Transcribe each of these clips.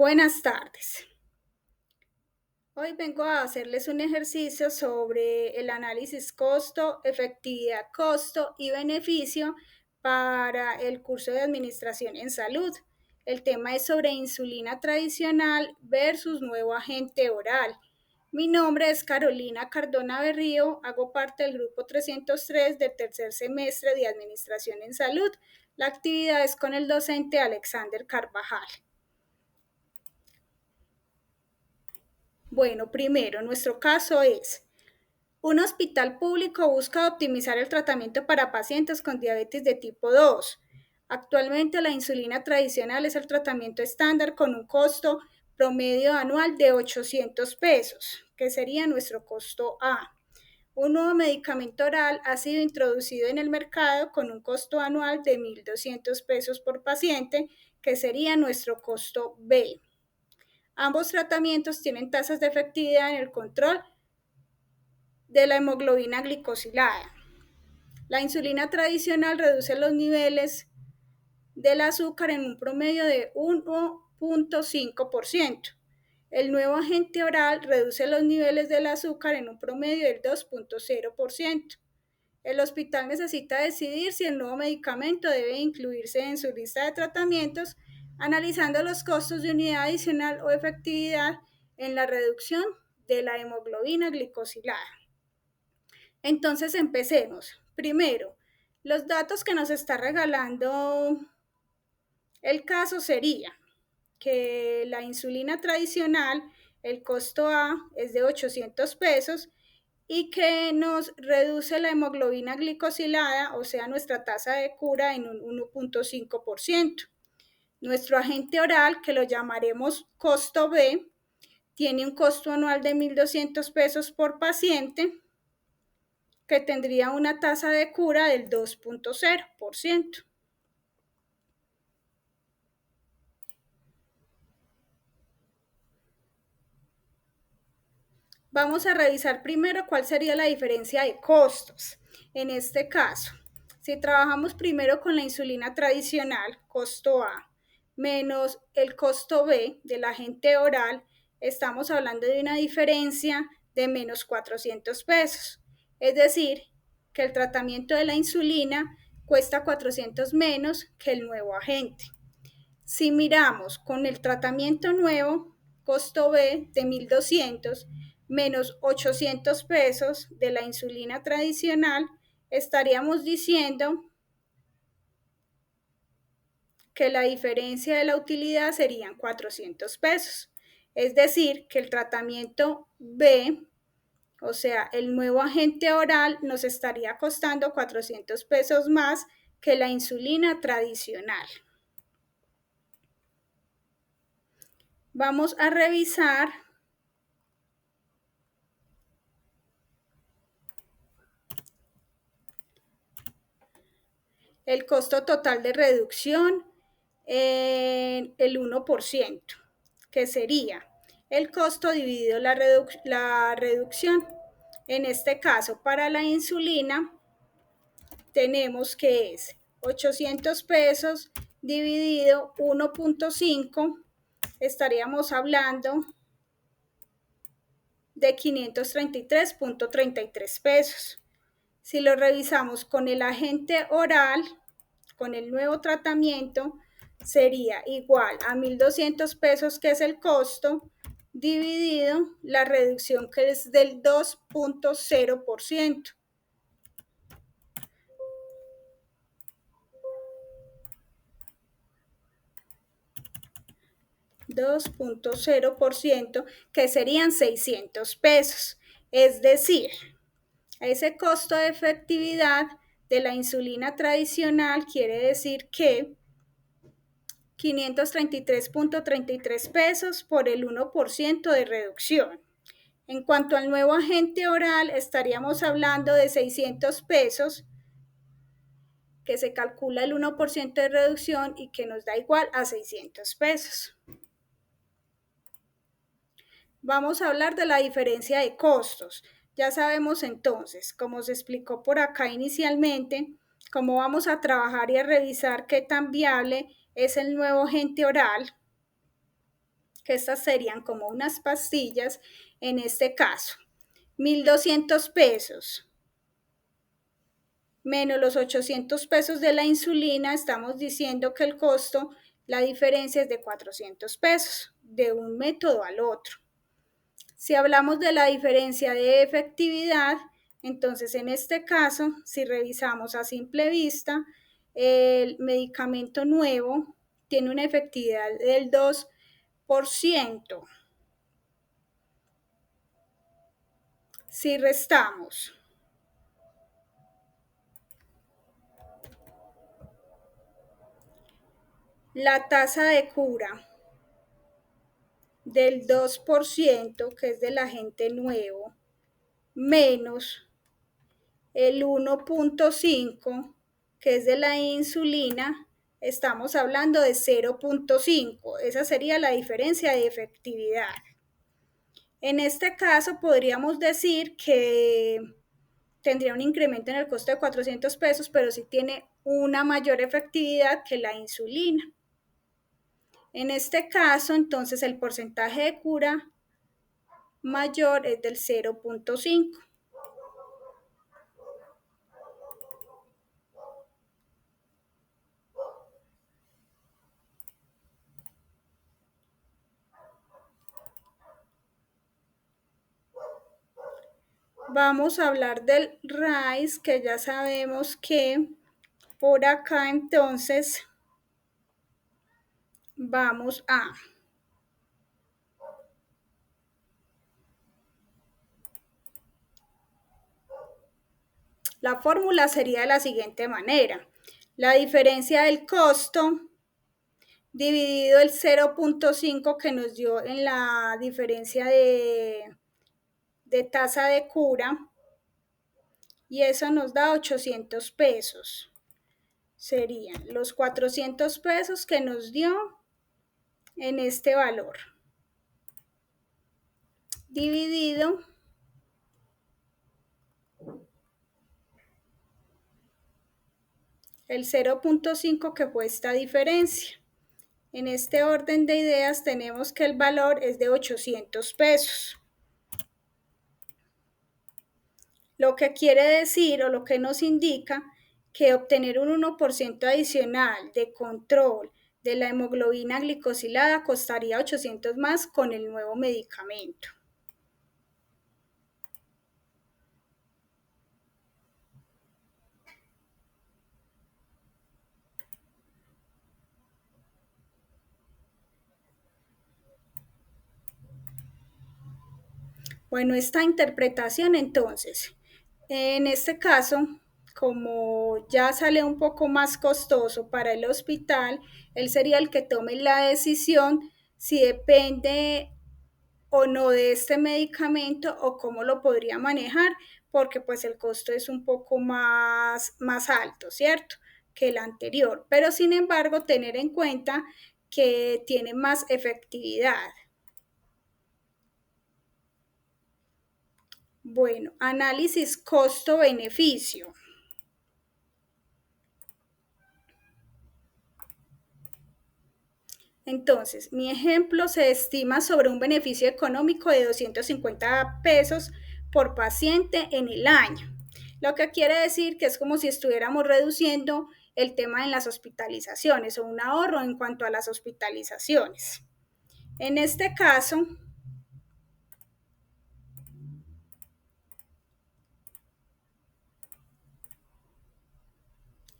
Buenas tardes. Hoy vengo a hacerles un ejercicio sobre el análisis costo, efectividad, costo y beneficio para el curso de Administración en Salud. El tema es sobre insulina tradicional versus nuevo agente oral. Mi nombre es Carolina Cardona Berrío, hago parte del grupo 303 del tercer semestre de Administración en Salud. La actividad es con el docente Alexander Carvajal. Bueno, primero, nuestro caso es: un hospital público busca optimizar el tratamiento para pacientes con diabetes de tipo 2. Actualmente la insulina tradicional es el tratamiento estándar con un costo promedio anual de 800 pesos, que sería nuestro costo A. Un nuevo medicamento oral ha sido introducido en el mercado con un costo anual de 1.200 pesos por paciente, que sería nuestro costo B. Ambos tratamientos tienen tasas de efectividad en el control de la hemoglobina glicosilada. La insulina tradicional reduce los niveles del azúcar en un promedio de 1.5%. El nuevo agente oral reduce los niveles del azúcar en un promedio del 2.0%. El hospital necesita decidir si el nuevo medicamento debe incluirse en su lista de tratamientos, analizando los costos de unidad adicional o efectividad en la reducción de la hemoglobina glicosilada. Entonces empecemos. Primero, los datos que nos está regalando el caso sería que la insulina tradicional, el costo A es de 800 pesos y que nos reduce la hemoglobina glicosilada, o sea, nuestra tasa de cura en un 1.5%. Nuestro agente oral, que lo llamaremos costo B, tiene un costo anual de 1.200 pesos por paciente, que tendría una tasa de cura del 2.0%. Vamos a revisar primero cuál sería la diferencia de costos. En este caso, si trabajamos primero con la insulina tradicional, costo A, menos el costo B del agente oral, estamos hablando de una diferencia de menos 400 pesos. Es decir, que el tratamiento de la insulina cuesta 400 menos que el nuevo agente. Si miramos con el tratamiento nuevo, costo B de 1.200 menos 800 pesos de la insulina tradicional, estaríamos diciendo que la diferencia de la utilidad serían 400 pesos. Es decir, que el tratamiento B, o sea, el nuevo agente oral, nos estaría costando 400 pesos más que la insulina tradicional. Vamos a revisar el costo total de reducción en el 1%, que sería el costo dividido la reducción. En este caso, para la insulina, tenemos que es 800 pesos dividido 1.5, estaríamos hablando de 533.33 pesos. Si lo revisamos con el agente oral, con el nuevo tratamiento, sería igual a 1.200 pesos, que es el costo, dividido la reducción, que es del 2.0%. 2.0%, que serían 600 pesos. Es decir, ese costo de efectividad de la insulina tradicional quiere decir que 533.33 pesos por el 1% de reducción. En cuanto al nuevo agente oral, estaríamos hablando de 600 pesos, que se calcula el 1% de reducción y que nos da igual a 600 pesos. Vamos a hablar de la diferencia de costos. Ya sabemos entonces, como se explicó por acá inicialmente, cómo vamos a trabajar y a revisar qué tan viable es el nuevo agente oral. que estas serían como unas pastillas, en este caso, 1.200 pesos menos los 800 pesos de la insulina, estamos diciendo que el costo, la diferencia es de 400 pesos de un método al otro. Si hablamos de la diferencia de efectividad, entonces en este caso, si revisamos a simple vista, el medicamento nuevo tiene una efectividad del 2%. Si restamos la tasa de cura del 2%, que es del agente nuevo, menos el 1.5, que es de la insulina, estamos hablando de 0.5. Esa sería la diferencia de efectividad. En este caso podríamos decir que tendría un incremento en el costo de 400 pesos, pero sí tiene una mayor efectividad que la insulina. En este caso, entonces, el porcentaje de cura mayor es del 0.5. Vamos a hablar del RICE, que ya sabemos que por acá entonces vamos a la fórmula sería de la siguiente manera. La diferencia del costo dividido el 0.5 que nos dio en la diferencia de tasa de cura, y eso nos da 800 pesos. Serían los 400 pesos que nos dio en este valor, dividido el 0.5 que fue esta diferencia. En este orden de ideas tenemos que el valor es de 800 pesos. Lo que quiere decir o lo que nos indica que obtener un 1% adicional de control de la hemoglobina glicosilada costaría 800 más con el nuevo medicamento. Bueno, esta interpretación entonces, en este caso, como ya sale un poco más costoso para el hospital, él sería el que tome la decisión si depende o no de este medicamento o cómo lo podría manejar, porque pues el costo es un poco más alto, ¿cierto? Que el anterior, pero sin embargo tener en cuenta que tiene más efectividad. Bueno, análisis costo-beneficio. Entonces, mi ejemplo se estima sobre un beneficio económico de 250 pesos por paciente en el año. Lo que quiere decir que es como si estuviéramos reduciendo el tema en las hospitalizaciones o un ahorro en cuanto a las hospitalizaciones. En este caso,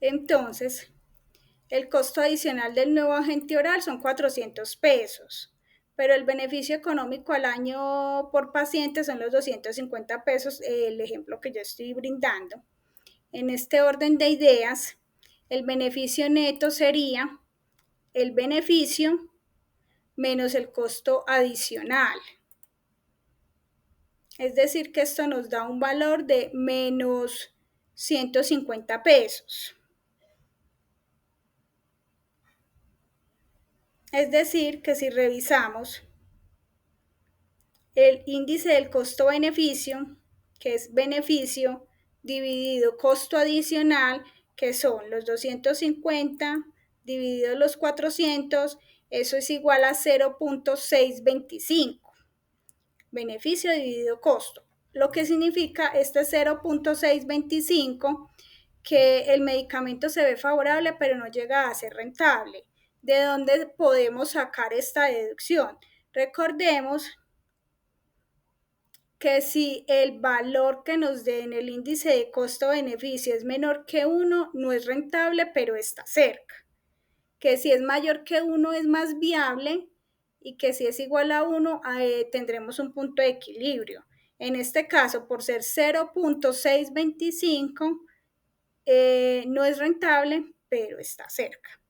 entonces, el costo adicional del nuevo agente oral son 400 pesos, pero el beneficio económico al año por paciente son los 250 pesos, el ejemplo que yo estoy brindando. En este orden de ideas, el beneficio neto sería el beneficio menos el costo adicional. Es decir, que esto nos da un valor de menos 150 pesos. Es decir, que si revisamos el índice del costo-beneficio, que es beneficio dividido costo adicional, que son los 250 dividido los 400, eso es igual a 0.625. Beneficio dividido costo. Lo que significa este 0.625 que el medicamento se ve favorable pero no llega a ser rentable. ¿De dónde podemos sacar esta deducción? Recordemos que si el valor que nos dé en el índice de costo-beneficio es menor que 1, no es rentable, pero está cerca. Que si es mayor que 1 es más viable y que si es igual a 1 tendremos un punto de equilibrio. En este caso, por ser 0.625, no es rentable, pero está cerca.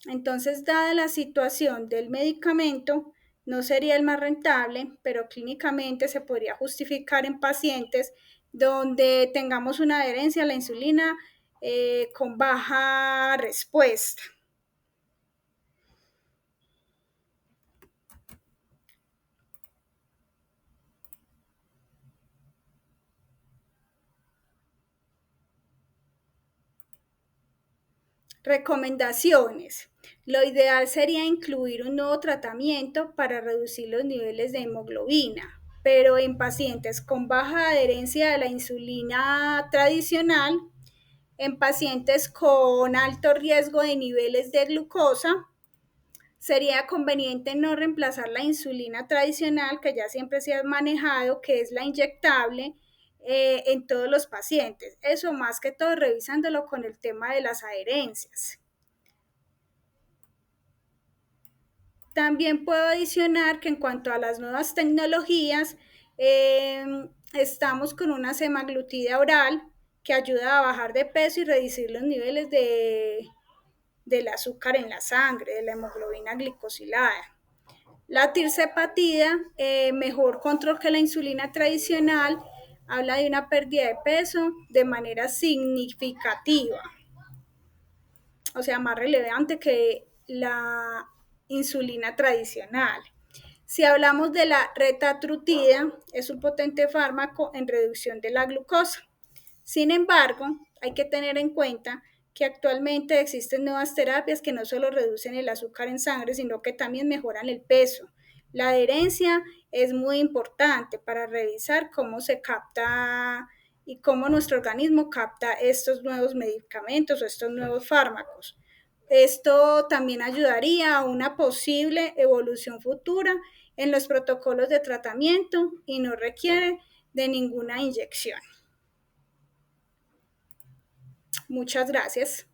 Entonces, dada la situación del medicamento, no sería el más rentable, pero clínicamente se podría justificar en pacientes donde tengamos una adherencia a la insulina con baja respuesta. Recomendaciones. Lo ideal sería incluir un nuevo tratamiento para reducir los niveles de hemoglobina, pero en pacientes con baja adherencia a la insulina tradicional, en pacientes con alto riesgo de niveles de glucosa, sería conveniente no reemplazar la insulina tradicional que ya siempre se ha manejado, que es la inyectable, en todos los pacientes. Eso más que todo revisándolo con el tema de las adherencias. También puedo adicionar que en cuanto a las nuevas tecnologías, estamos con una semaglutida oral que ayuda a bajar de peso y reducir los niveles del azúcar en la sangre, de la hemoglobina glicosilada. La tirzepatida, mejor control que la insulina tradicional, habla de una pérdida de peso de manera significativa, o sea, más relevante que la insulina tradicional. Si hablamos de la retatrutida, es un potente fármaco en reducción de la glucosa. Sin embargo, hay que tener en cuenta que actualmente existen nuevas terapias que no solo reducen el azúcar en sangre, sino que también mejoran el peso. La adherencia es muy importante para revisar cómo se capta y cómo nuestro organismo capta estos nuevos medicamentos o estos nuevos fármacos. Esto también ayudaría a una posible evolución futura en los protocolos de tratamiento y no requiere de ninguna inyección. Muchas gracias.